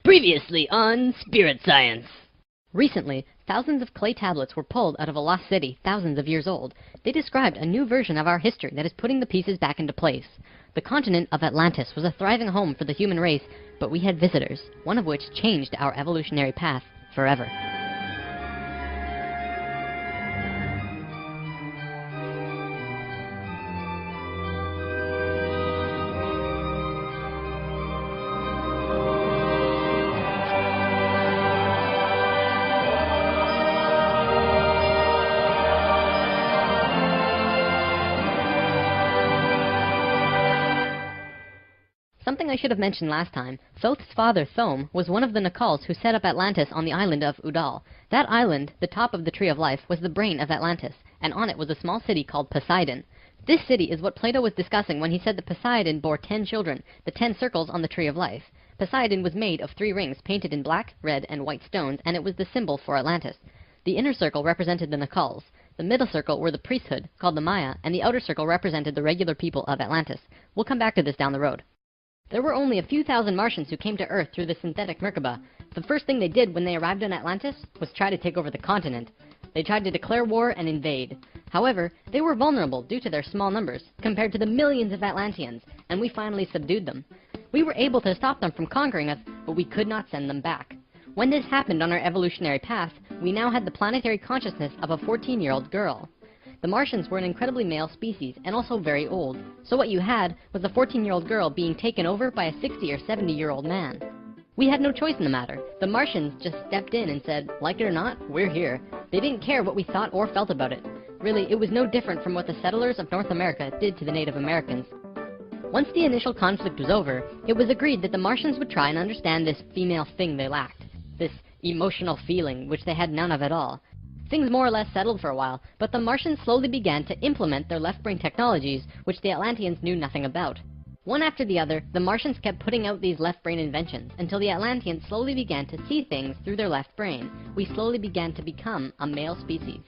Previously on Spirit Science. Recently, thousands of clay tablets were pulled out of a lost city thousands of years old. They described a new version of our history that is putting the pieces back into place. The continent of Atlantis was a thriving home for the human race, but we had visitors, one of which changed our evolutionary path forever. Something I should have mentioned last time, Thoth's father, Thome, was one of the Nacals who set up Atlantis on the island of Udal. That island, the top of the Tree of Life, was the brain of Atlantis, and on it was a small city called Poseidon. This city is what Plato was discussing when he said that Poseidon bore 10 children, the 10 circles on the Tree of Life. Poseidon was made of 3 rings painted in black, red, and white stones, and it was the symbol for Atlantis. The inner circle represented the Nacals. The middle circle were the priesthood, called the Maya, and the outer circle represented the regular people of Atlantis. We'll come back to this down the road. There were only a few thousand Martians who came to Earth through the synthetic Merkaba. The first thing they did when they arrived in Atlantis was try to take over the continent. They tried to declare war and invade. However, they were vulnerable due to their small numbers, compared to the millions of Atlanteans, and we finally subdued them. We were able to stop them from conquering us, but we could not send them back. When this happened on our evolutionary path, we now had the planetary consciousness of a 14-year-old girl. The Martians were an incredibly male species, and also very old, so what you had was a 14-year-old girl being taken over by a 60 or 70-year-old man. We had no choice in the matter. The Martians just stepped in and said, like it or not, we're here. They didn't care what we thought or felt about it. Really, it was no different from what the settlers of North America did to the Native Americans. Once the initial conflict was over, it was agreed that the Martians would try and understand this female thing they lacked, this emotional feeling which they had none of at all. Things more or less settled for a while, but the Martians slowly began to implement their left-brain technologies, which the Atlanteans knew nothing about. One after the other, the Martians kept putting out these left-brain inventions, until the Atlanteans slowly began to see things through their left brain. We slowly began to become a male species.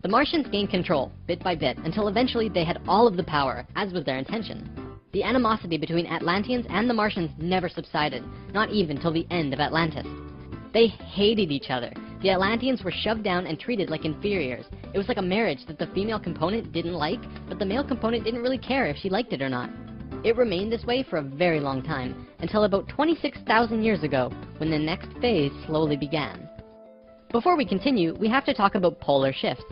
The Martians gained control, bit by bit, until eventually they had all of the power, as was their intention. The animosity between Atlanteans and the Martians never subsided, not even till the end of Atlantis. They hated each other. The Atlanteans were shoved down and treated like inferiors. It was like a marriage that the female component didn't like, but the male component didn't really care if she liked it or not. It remained this way for a very long time, until about 26,000 years ago, when the next phase slowly began. Before we continue, we have to talk about polar shifts.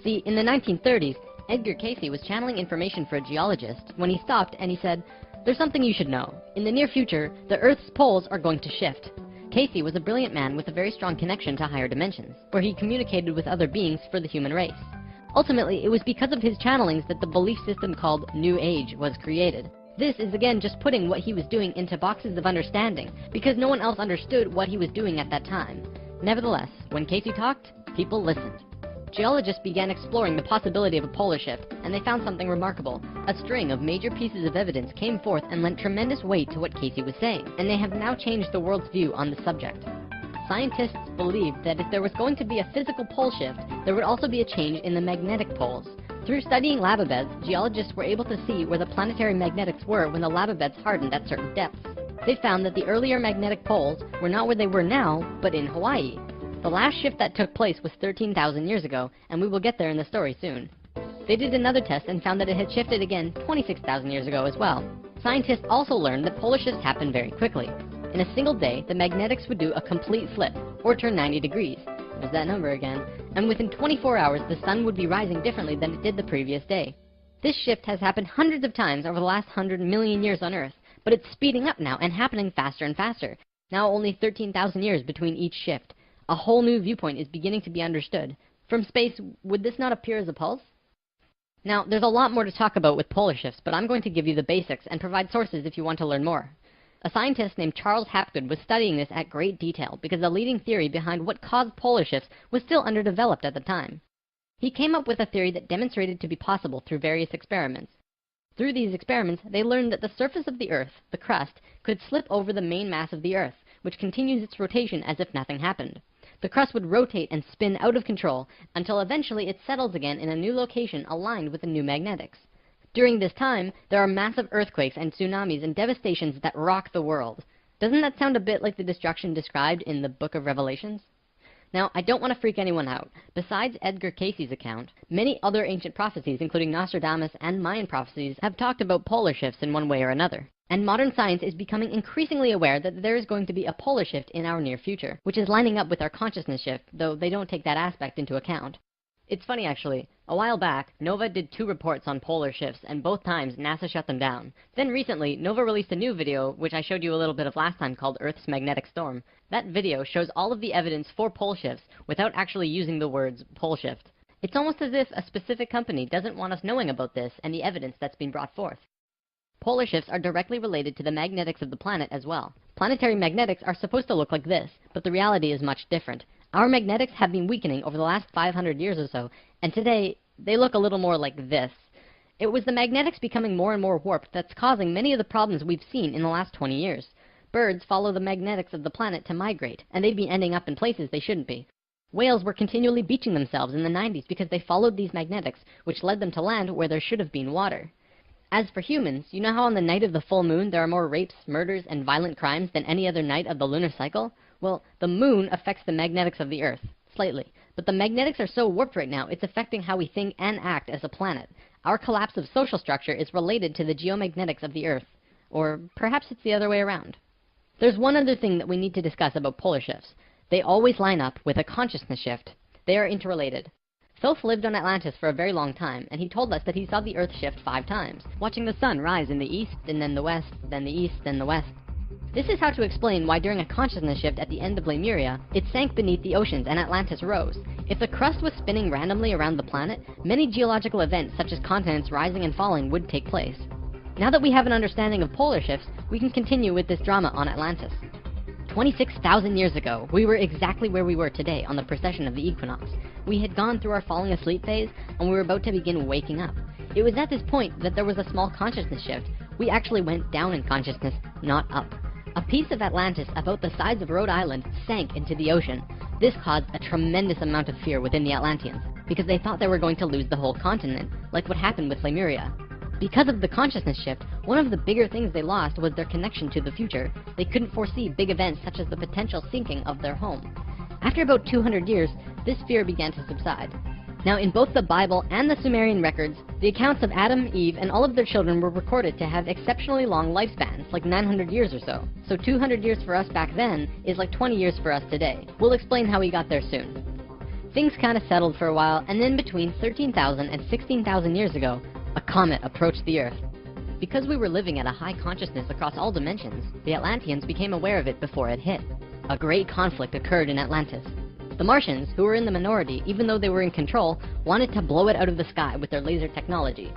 See, in the 1930s, Edgar Cayce was channeling information for a geologist when he stopped and he said, "There's something you should know. In the near future, the Earth's poles are going to shift." Cayce was a brilliant man with a very strong connection to higher dimensions, where he communicated with other beings for the human race. Ultimately, it was because of his channelings that the belief system called New Age was created. This is again just putting what he was doing into boxes of understanding, because no one else understood what he was doing at that time. Nevertheless, when Cayce talked, people listened. Geologists began exploring the possibility of a polar shift, and they found something remarkable. A string of major pieces of evidence came forth and lent tremendous weight to what Cayce was saying, and they have now changed the world's view on the subject. Scientists believed that if there was going to be a physical pole shift, there would also be a change in the magnetic poles. Through studying lava beds, geologists were able to see where the planetary magnetics were when the lava beds hardened at certain depths. They found that the earlier magnetic poles were not where they were now, but in Hawaii. The last shift that took place was 13,000 years ago, and we will get there in the story soon. They did another test and found that it had shifted again 26,000 years ago as well. Scientists also learned that polar shifts happen very quickly. In a single day, the magnetics would do a complete flip, or turn 90 degrees. There's that number again. And within 24 hours, the sun would be rising differently than it did the previous day. This shift has happened hundreds of times over the last 100 million years on Earth, but it's speeding up now and happening faster and faster. Now only 13,000 years between each shift. A whole new viewpoint is beginning to be understood. From space, would this not appear as a pulse? Now, there's a lot more to talk about with polar shifts, but I'm going to give you the basics and provide sources if you want to learn more. A scientist named Charles Hapgood was studying this at great detail because the leading theory behind what caused polar shifts was still underdeveloped at the time. He came up with a theory that demonstrated to be possible through various experiments. Through these experiments, they learned that the surface of the Earth, the crust, could slip over the main mass of the Earth, which continues its rotation as if nothing happened. The crust would rotate and spin out of control until eventually it settles again in a new location aligned with the new magnetics. During this time, there are massive earthquakes and tsunamis and devastations that rock the world. Doesn't that sound a bit like the destruction described in the Book of Revelations? Now, I don't want to freak anyone out. Besides Edgar Cayce's account, many other ancient prophecies, including Nostradamus and Mayan prophecies, have talked about polar shifts in one way or another. And modern science is becoming increasingly aware that there is going to be a polar shift in our near future, which is lining up with our consciousness shift, though they don't take that aspect into account. It's funny actually. A while back, NOVA did 2 reports on polar shifts, and both times NASA shut them down. Then recently, NOVA released a new video, which I showed you a little bit of last time, called Earth's Magnetic Storm. That video shows all of the evidence for pole shifts without actually using the words pole shift. It's almost as if a specific company doesn't want us knowing about this and the evidence that's been brought forth. Polar shifts are directly related to the magnetics of the planet as well. Planetary magnetics are supposed to look like this, but the reality is much different. Our magnetics have been weakening over the last 500 years or so, and today they look a little more like this. It was the magnetics becoming more and more warped that's causing many of the problems we've seen in the last 20 years. Birds follow the magnetics of the planet to migrate, and they've been ending up in places they shouldn't be. Whales were continually beaching themselves in the 90s because they followed these magnetics, which led them to land where there should have been water. As for humans, you know how on the night of the full moon there are more rapes, murders, and violent crimes than any other night of the lunar cycle? Well, the moon affects the magnetics of the Earth, slightly. But the magnetics are so warped right now, it's affecting how we think and act as a planet. Our collapse of social structure is related to the geomagnetics of the Earth. Or perhaps it's the other way around. There's one other thing that we need to discuss about polar shifts. They always line up with a consciousness shift. They are interrelated. Thoth lived on Atlantis for a very long time, and he told us that he saw the Earth shift 5 times, watching the sun rise in the east, and then the west, then the east, then the west. This is how to explain why during a consciousness shift at the end of Lemuria, it sank beneath the oceans and Atlantis rose. If the crust was spinning randomly around the planet, many geological events such as continents rising and falling would take place. Now that we have an understanding of polar shifts, we can continue with this drama on Atlantis. 26,000 years ago, we were exactly where we were today on the precession of the equinox. We had gone through our falling asleep phase, and we were about to begin waking up. It was at this point that there was a small consciousness shift. We actually went down in consciousness, not up. A piece of Atlantis about the size of Rhode Island sank into the ocean. This caused a tremendous amount of fear within the Atlanteans, because they thought they were going to lose the whole continent, like what happened with Lemuria. Because of the consciousness shift, one of the bigger things they lost was their connection to the future. They couldn't foresee big events such as the potential sinking of their home. After about 200 years, this fear began to subside. Now, in both the Bible and the Sumerian records, the accounts of Adam, Eve, and all of their children were recorded to have exceptionally long lifespans, like 900 years or so. So 200 years for us back then is like 20 years for us today. We'll explain how we got there soon. Things kind of settled for a while, and then between 13,000 and 16,000 years ago, a comet approached the Earth. Because we were living at a high consciousness across all dimensions, the Atlanteans became aware of it before it hit. A great conflict occurred in Atlantis. The Martians, who were in the minority even though they were in control, wanted to blow it out of the sky with their laser technology.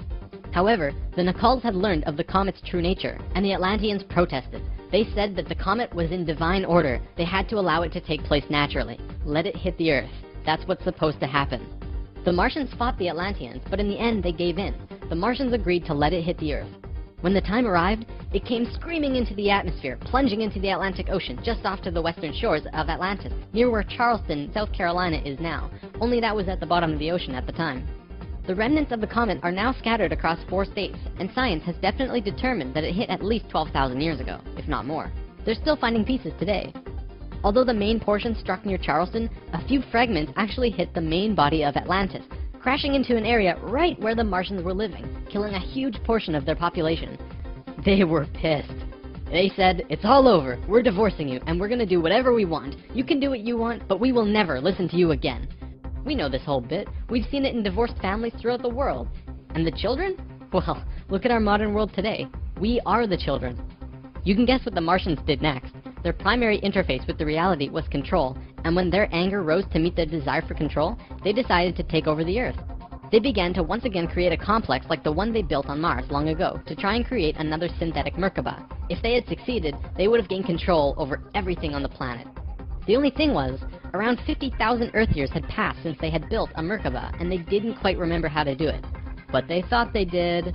However, the Nacals had learned of the comet's true nature, and the Atlanteans protested. They said that the comet was in divine order. They had to allow it to take place naturally. Let it hit the Earth. That's what's supposed to happen. The Martians fought the Atlanteans, but in the end they gave in. The Martians agreed to let it hit the Earth. When the time arrived, it came screaming into the atmosphere, plunging into the Atlantic Ocean just off to the western shores of Atlantis, near where Charleston, South Carolina is now, only that was at the bottom of the ocean at the time. The remnants of the comet are now scattered across 4 states, and science has definitely determined that it hit at least 12,000 years ago, if not more. They're still finding pieces today. Although the main portion struck near Charleston, a few fragments actually hit the main body of Atlantis, crashing into an area right where the Martians were living, killing a huge portion of their population. They were pissed. They said, "It's all over, we're divorcing you, and we're gonna do whatever we want. You can do what you want, but we will never listen to you again." We know this whole bit. We've seen it in divorced families throughout the world. And the children? Well, look at our modern world today. We are the children. You can guess what the Martians did next. Their primary interface with the reality was control, and when their anger rose to meet their desire for control, they decided to take over the Earth. They began to once again create a complex like the one they built on Mars long ago to try and create another synthetic Merkaba. If they had succeeded, they would have gained control over everything on the planet. The only thing was, around 50,000 Earth years had passed since they had built a Merkaba, and they didn't quite remember how to do it. But they thought they did.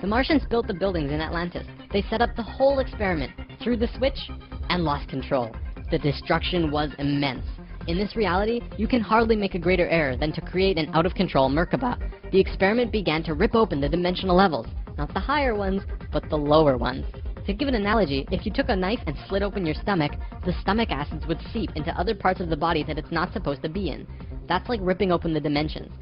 The Martians built the buildings in Atlantis. They set up the whole experiment, threw the switch, and lost control. The destruction was immense. In this reality, you can hardly make a greater error than to create an out-of-control Merkaba. The experiment began to rip open the dimensional levels, not the higher ones, but the lower ones. To give an analogy, if you took a knife and slit open your stomach, the stomach acids would seep into other parts of the body that it's not supposed to be in. That's like ripping open the dimensions.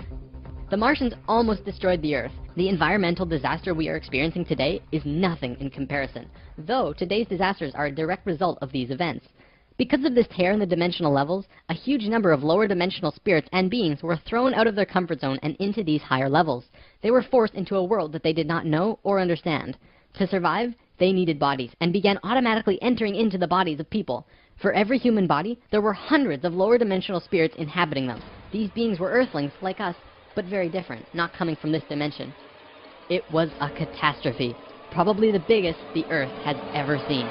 The Martians almost destroyed the Earth. The environmental disaster we are experiencing today is nothing in comparison, though today's disasters are a direct result of these events. Because of this tear in the dimensional levels, a huge number of lower dimensional spirits and beings were thrown out of their comfort zone and into these higher levels. They were forced into a world that they did not know or understand. To survive, they needed bodies and began automatically entering into the bodies of people. For every human body, there were hundreds of lower dimensional spirits inhabiting them. These beings were Earthlings like us, but very different, not coming from this dimension. It was a catastrophe, probably the biggest the Earth has ever seen.